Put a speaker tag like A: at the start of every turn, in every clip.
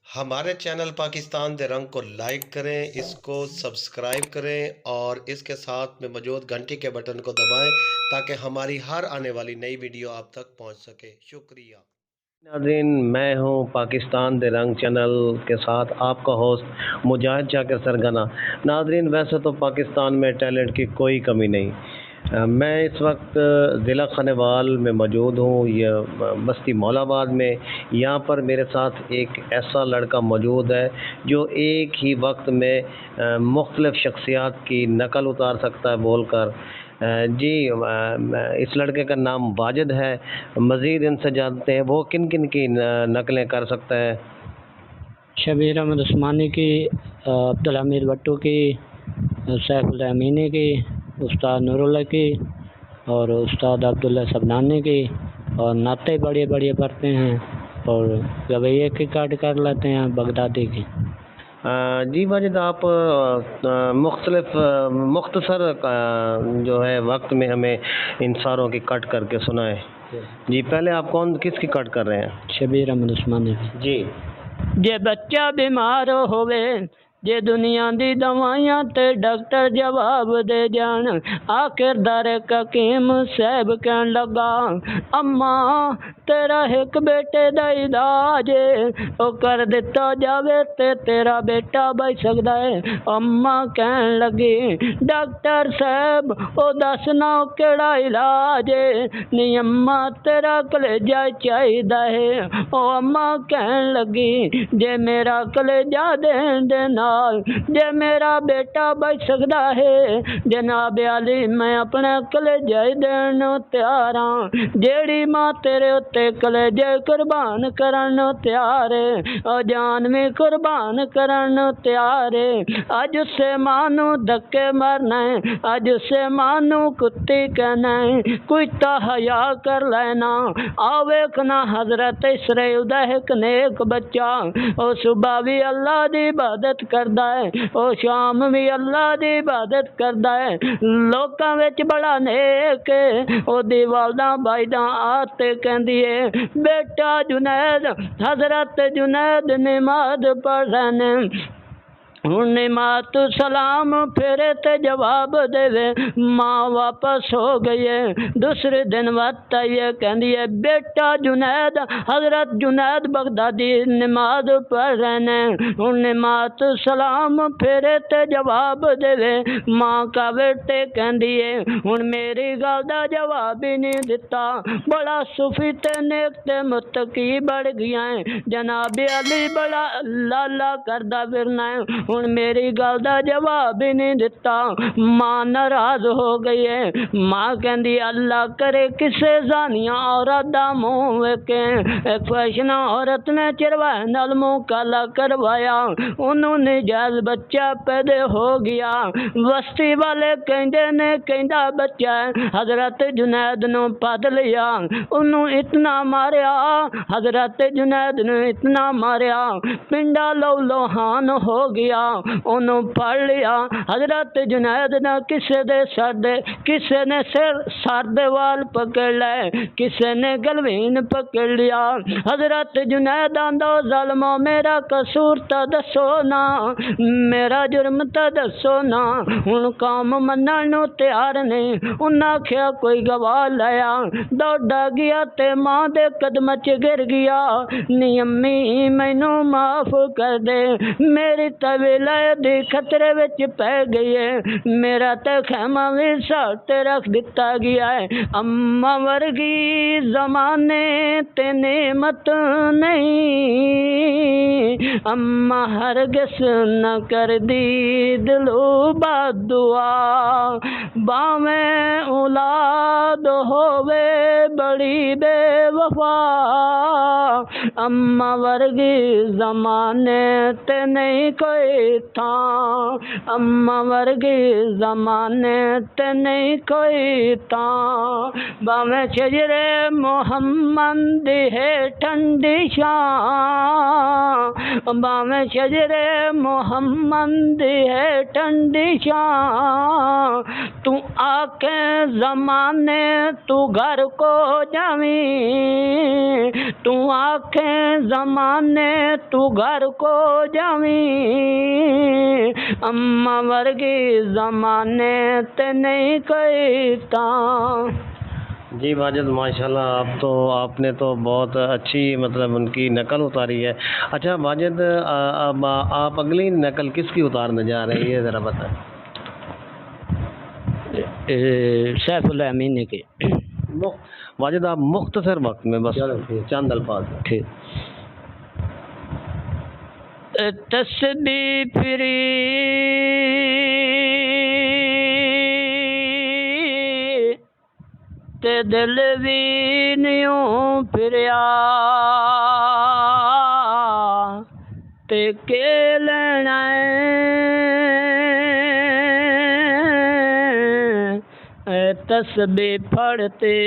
A: हमारे चैनल पाकिस्तान दे रंग को लाइक करें, इसको सब्सक्राइब करें और इसके साथ में मौजूद घंटी के बटन को दबाएं ताकि हमारी हर आने वाली नई वीडियो आप तक पहुंच सके। शुक्रिया
B: नाज़रीन, मैं हूं पाकिस्तान दे रंग चैनल के साथ आपका होस्ट मुजाहिद जाकिर सरगना। नाज़रीन, वैसे तो पाकिस्तान में टैलेंट की कोई कमी नहीं। मैं इस वक्त ज़िला खानेवाल में मौजूद हूँ, ये बस्ती मौलाबाद में। यहाँ पर मेरे साथ एक ऐसा लड़का मौजूद है जो एक ही वक्त में मुख्तलिफ़ शख्सियात की नकल उतार सकता है बोलकर। जी, इस लड़के का नाम वाजिद है। मज़ीद इनसे जानते हैं वो किन किन की नकलें कर सकता है।
C: शबीर अहमद उस्मानी की, अब्दुल हमीद भट्टू की, सैफुल अमीनी की, उस्ताद नूरुल्लाह की और उस्ताद अब्दुल्ला सबनानी की। और नाते बड़े बड़े पढ़ते हैं और रवैये की काट कर लेते हैं बगदादी की।
B: जी वाजिद, आप मुख्तसर जो है वक्त में हमें इन सारों की कट करके सुनाए। जी, पहले आप किसकी कट कर रहे हैं?
C: शबीर अहमद उस्मानी
B: जी।
C: जे बच्चा बीमार होवे, जे दुनिया दी दवाइयां ते डॉक्टर जवाब दे जान, आखिर दर हकीम साहब कहन लगा, अम्मा तेरा एक बेटे दा इलाज ओ कर दिता जावे ते तेरा बेटा बच सकदा है। अम्मा कहन लगी, डॉक्टर साहब ओ दसना केड़ा इलाज है? नी अम्मा तेरा कलेजा चाहिदा है। ओ अम्मा कहन लगी, जे मेरा कलेजा देन दे नाल जे मेरा बेटा बच सकदा है, जनाब अली मैं अपने कलेजा ही देन तैयार हाँ। जेड़ी मां तेरे उत्ते कलेजे कुर्बान करन तैयार है, और जान भी कुर्बान करन तैयार है। अज उसे मां नू धक्के मारना है, अज उसे मां नू कुत्ती कहना है, कोई ता हया कर लेना। आवेखना हजरत इसराइल दा एक नेक बच्चा, ओ सुबह भी अल्लाह दी इबादत करदा है, ओ शाम भी अल्लाह दी इबादत करदा है, लोकां विच बड़ा नेक है। ओदी वालदा बाईदा आते कहंदी है, बेटा जुनैद, हजरत जुनैद नमाज पढ़ रहे ने, नमाज तू सलाम फेरे ते जवाब देवे, माँ वापस हो गई है। दूसरे दिन बात आई है, कहती है बेटा जुनैद, हजरत जुनैद बगदादी नमाज पढ़ रहे ने, नमाज तू सलाम फेरे ते जवाब देवे। माँ का बेटे कहती है हुण मेरी गल दा जवाब ही नहीं दिता, बड़ा सूफी ते नेक ते मुत्तकी बढ़ गया है, जनाब अली बड़ा लाला करदा फिरना है, हुण मेरी गल दा जवाब ही नहीं दिता। मां नाराज हो गई है। मां कहंदी अल्लाह करे किसे जानिया औरत दा मुंह वेखे, एक फैशन औरत ने चिरवाए नाल मुंह काला करवाया, उन्होंने जायज बच्चा पैदा हो गया। बस्ती वाले कहंदे ने कहंदा बच्चा है, हजरत जुनैद नु पद लिया, उन्हों इतना मारिया, हजरत जुनैद ने इतना मारिया, पिंडा लो लोहान हो गया। उन्हों पढ़ लिया, हजरत जुनैद ने किसे दे सर दे, किसे ने सर दे वाल पकड़ ले, किसे ने गलवीन पकड़ लिया। हजरत जुनैद आंदा ज़ालिमो मेरा कसूर ता दसो ना, मेरा जुर्म ता दसो ना। हुण काम मनण नूं तैयार नहीं, उन्हें आख्या कोई गवाह लाया, दौड़ा गया ते मां दे कदम च गिर गया, नी अम्मी मैनू माफ कर दे, मेरी तवीला दी खतरे विच पै गई है, मेरा तो खैमा भी साथ रख दिता गया है। अम्मा वर्गी जमाने ते नेमत नहीं, अम्मा हरगिज़ न कर दी दिलो बदुआ, बावें औलाद होवे बड़ी बेवफा, अम्मा वर्गी जमाने ते नहीं कोई था, अम्मा वर्गी जमाने ते नहीं कोई था। बावें शजरे मोहम्मद है ठंडी शाह, बावें शजरे मोहम्मद है ठंडी शाह, तू आखें ज़माने तू घर को जावी, तू आखें ज़माने तू घर को जावी, अम्मा वर्गी ज़माने ते नहीं कहता।
B: जी माजिद, माशाल्लाह आपने तो बहुत अच्छी मतलब उनकी नकल उतारी है। अच्छा माजिद, अब आप अगली नकल किसकी उतारने जा रहे हैं, ये ज़रा बताएं।
C: सैफुल अमीन की।
B: माजिद आप मुख्तसर वक्त में बस चंद अल्फाज।
C: ठीक। तस्बीह फिरी ते दिल भी न्यूं फिरिया, ते के लेना तस्बीह पढ़ते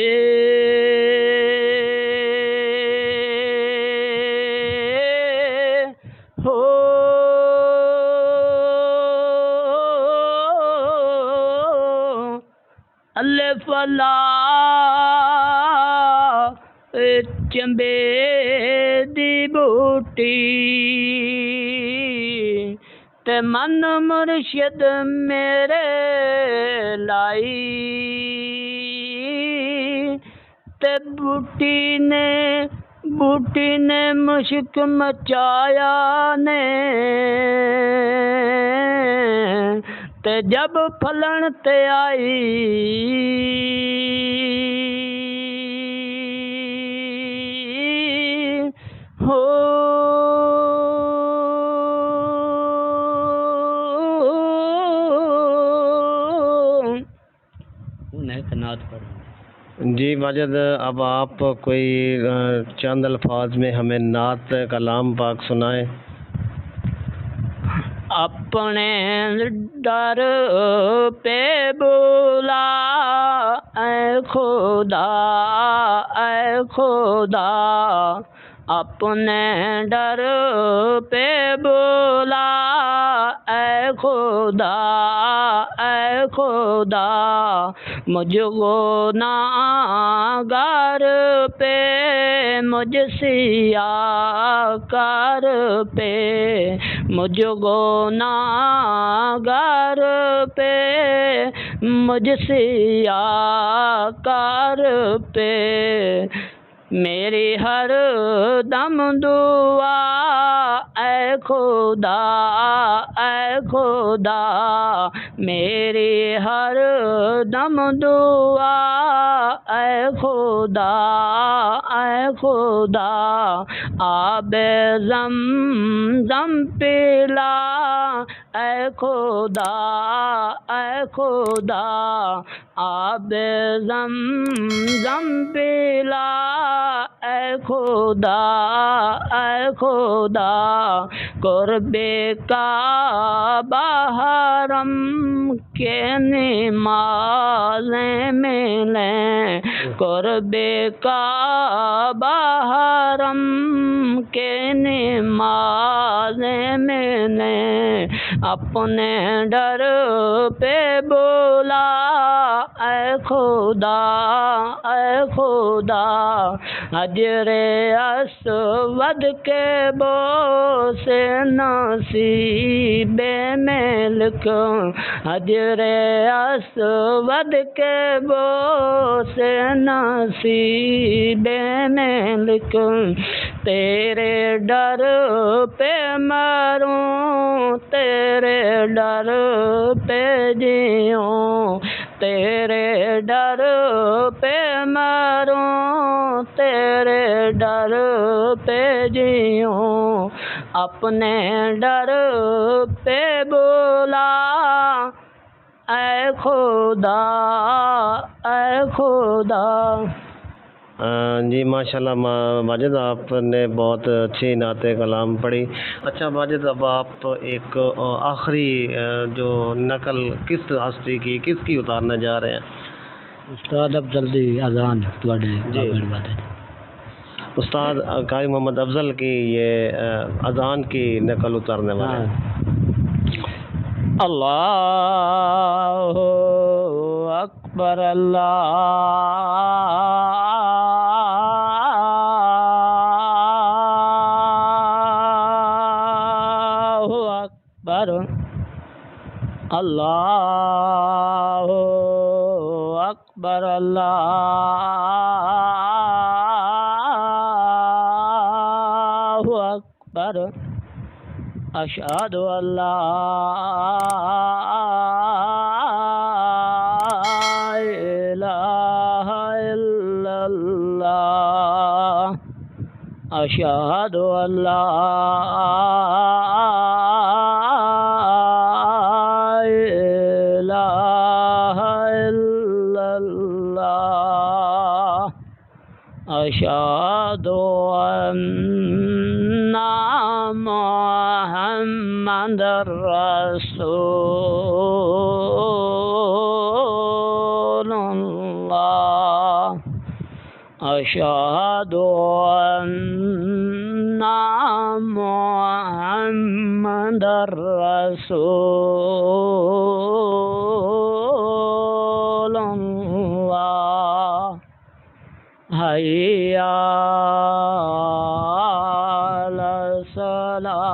C: हो, अलिफ लाम चंबे दी बूटी, ते मन मुर्शिद मेरे लाई, ते बूटी ने मुश्क मचाया ने, ते जब फलन ते आई हो,
B: जी माजिद, अब आप कोई चंद अल्फाज में हमें नात कलाम पाक सुनाएं।
C: अपने डर पे बोला ऐ खुदा, ऐ खुदा, अपने डर पे बोला ऐ खुदा, ऐ खुदा, मुझको नागार पे मुझसिया कार पे, मुझको नागार पे मुझसिया कार पे, मेरी हर दम दुआ ऐ खुदा, ऐ खुदा, मेरी हर दम दुआ ऐ खुदा, ऐ खुदा, आबे ज़म पिला ऐ खुदा, ऐ खुदा, आबे ज़म पिला ऐ खुदा, ऐ खुदा, कुर्बे काबा हरम के नमाज़ें मिलें, कुर्बे काबा हरम के नमाज़ें मिलें, अपने डर पे बोला ऐ खुदा, ऐ खुदा, हजरे अस्वद के बोसे नसीबे में लिखो, हजरे अस्वद के बोसे नसीबे में लिखो, तेरे डर पे मरूं, तेरे डर पे जियूं, तेरे डर पे मरूं, तेरे डर पे जियूं, अपने डर पे बोला ऐ खुदा, ऐ खुदा।
B: जी माशाल्लाह माजिद, आपने बहुत अच्छी नाते कलाम पढ़ी। अच्छा माजिद, अब आप एक आखिरी जो नकल किस हस्ती की किसकी उतारने जा रहे हैं?
C: उस्ताद अब जल्दी अजान
B: उस्ताद कारी मोहम्मद अफजल की ये अजान की नकल उतारने वाले हैं।
C: अल्लाहु अकबर अल्लाहु अकबर अल्लाहु अकबर अल्लाहु अकबर अशहदु अल्ला इलाहा इल्लल्लाह अशहदु अल्ला इलाहा इल्लल्लाह अशहदु अन्ना मुहम्मदर रसूलुल्लाह अशहदु अन्ना मुहम्मदर रसूलुल्लाह हय्या अलस सलाह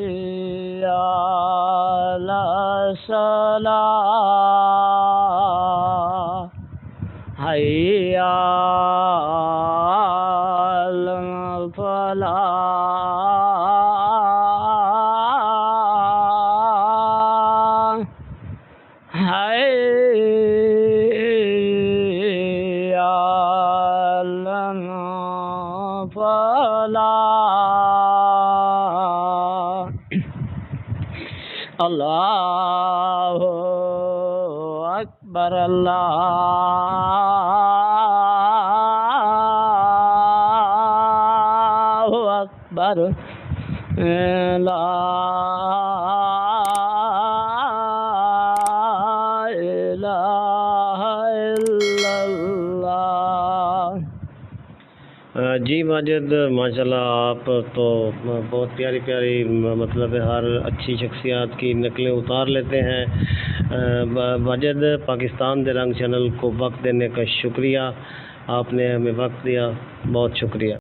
C: हय्या अलस सलाह हय्या अलल फलाह हय्या अलल फलाह अल्लाहु अकबर अल्लाहु अकबर ला इलाहा इल्लल्लाह।
B: जी माजिद, माशाल्लाह आप तो बहुत प्यारी प्यारी मतलब हर अच्छी शख्सियत की नकलें उतार लेते हैं। माजिद, पाकिस्तान दे रंग चैनल को वक्त देने का शुक्रिया, आपने हमें वक्त दिया, बहुत शुक्रिया।